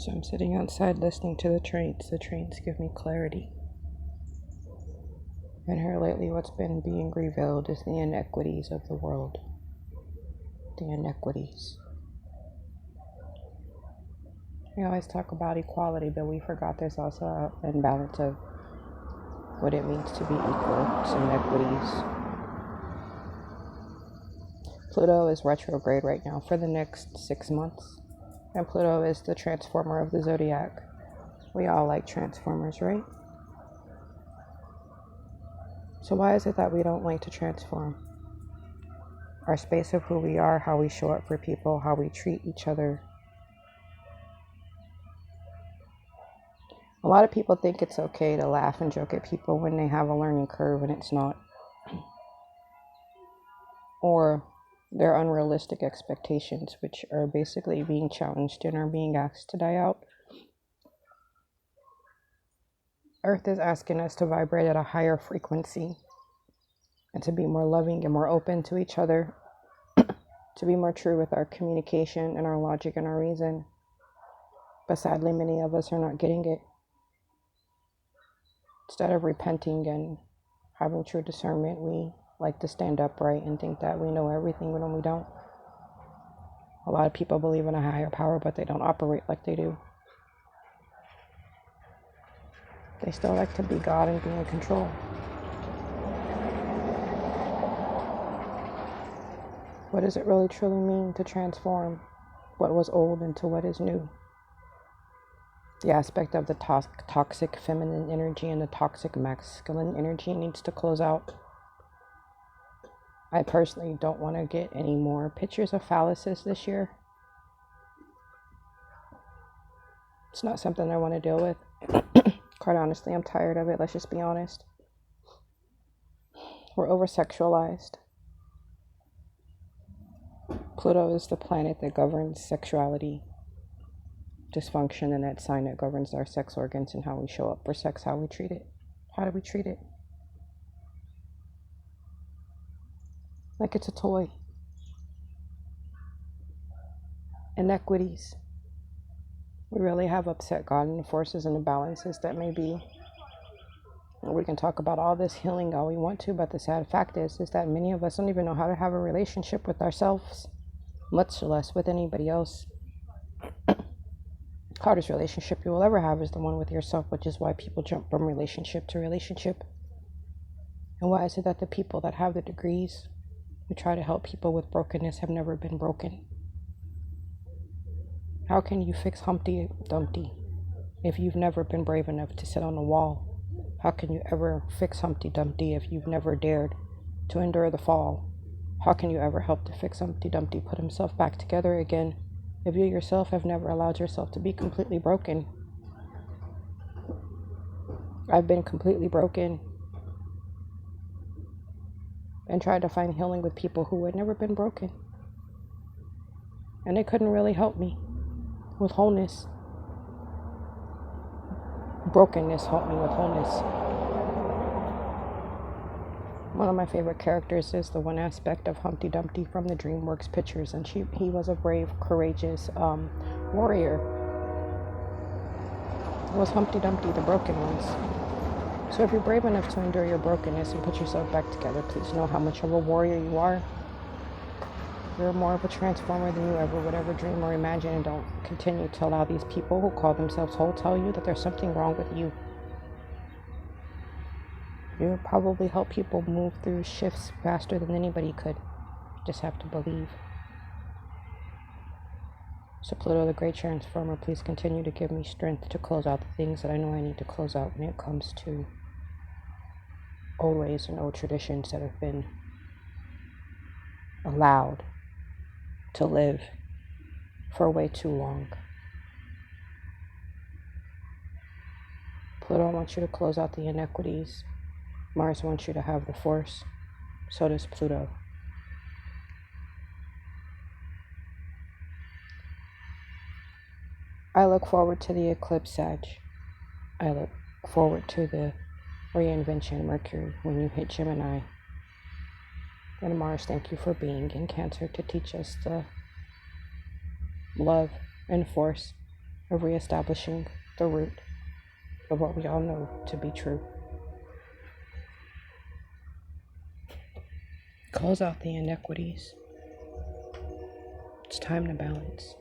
So I'm sitting outside listening to the trains. The trains give me clarity. And here lately, what's been being revealed is the inequities of the world. The inequities. We always talk about equality, but we forgot there's also an imbalance of what it means to be equal. It's inequities. Pluto is retrograde right now for the next 6 months. And Pluto is the transformer of the zodiac. We all like transformers, right? So why is it that we don't like to transform? Our space of who we are, how we show up for people, how we treat each other. A lot of people think it's okay to laugh and joke at people when they have a learning curve and it's not. Or their unrealistic expectations, which are basically being challenged and are being asked to die out. Earth is asking us to vibrate at a higher frequency and to be more loving and more open to each other, to be more true with our communication and our logic and our reason. But sadly, many of us are not getting it. Instead of repenting and having true discernment, we like to stand upright and think that we know everything when we don't. A lot of people believe in a higher power, but they don't operate like they do. They still like to be God and be in control. What does it really truly mean to transform what was old into what is new? The aspect of the toxic feminine energy and the toxic masculine energy needs to close out. I personally don't want to get any more pictures of phalluses this year. It's not something I want to deal with. Quite honestly, I'm tired of it. Let's just be honest. We're over-sexualized. Pluto is the planet that governs sexuality, dysfunction, and that sign that governs our sex organs and how we show up for sex, how we treat it. How do we treat it? Like it's a toy. Inequities. We really have upset God and the forces and the balances that may be. We can talk about all this healing all we want to, but the sad fact is that many of us don't even know how to have a relationship with ourselves, much less with anybody else. Hardest relationship you will ever have is the one with yourself, which is why people jump from relationship to relationship. And why is it that the people that have the degrees who try to help people with brokenness have never been broken? How can you fix Humpty Dumpty if you've never been brave enough to sit on a wall? How can you ever fix Humpty Dumpty if you've never dared to endure the fall? How can you ever help to fix Humpty Dumpty put himself back together again if you yourself have never allowed yourself to be completely broken? I've been completely broken and tried to find healing with people who had never been broken. And they couldn't really help me with wholeness. Brokenness helped me with wholeness. One of my favorite characters is the one aspect of Humpty Dumpty from the DreamWorks pictures, and he was a brave, courageous warrior. It was Humpty Dumpty, the broken ones. So if you're brave enough to endure your brokenness and put yourself back together, please know how much of a warrior you are. You're more of a transformer than you ever would ever dream or imagine, and don't continue to allow these people who call themselves whole tell you that there's something wrong with you. You'll probably help people move through shifts faster than anybody could. You just have to believe. So Pluto, the great transformer, please continue to give me strength to close out the things that I know I need to close out when it comes to old ways and old traditions that have been allowed to live for way too long. Pluto wants you to close out the inequities. Mars wants you to have the force. So does Pluto. I look forward to the eclipse, Sag. I look forward to the reinvention, Mercury, when you hit Gemini. And Mars, thank you for being in Cancer to teach us the love and force of reestablishing the root of what we all know to be true. Close out the inequities. It's time to balance.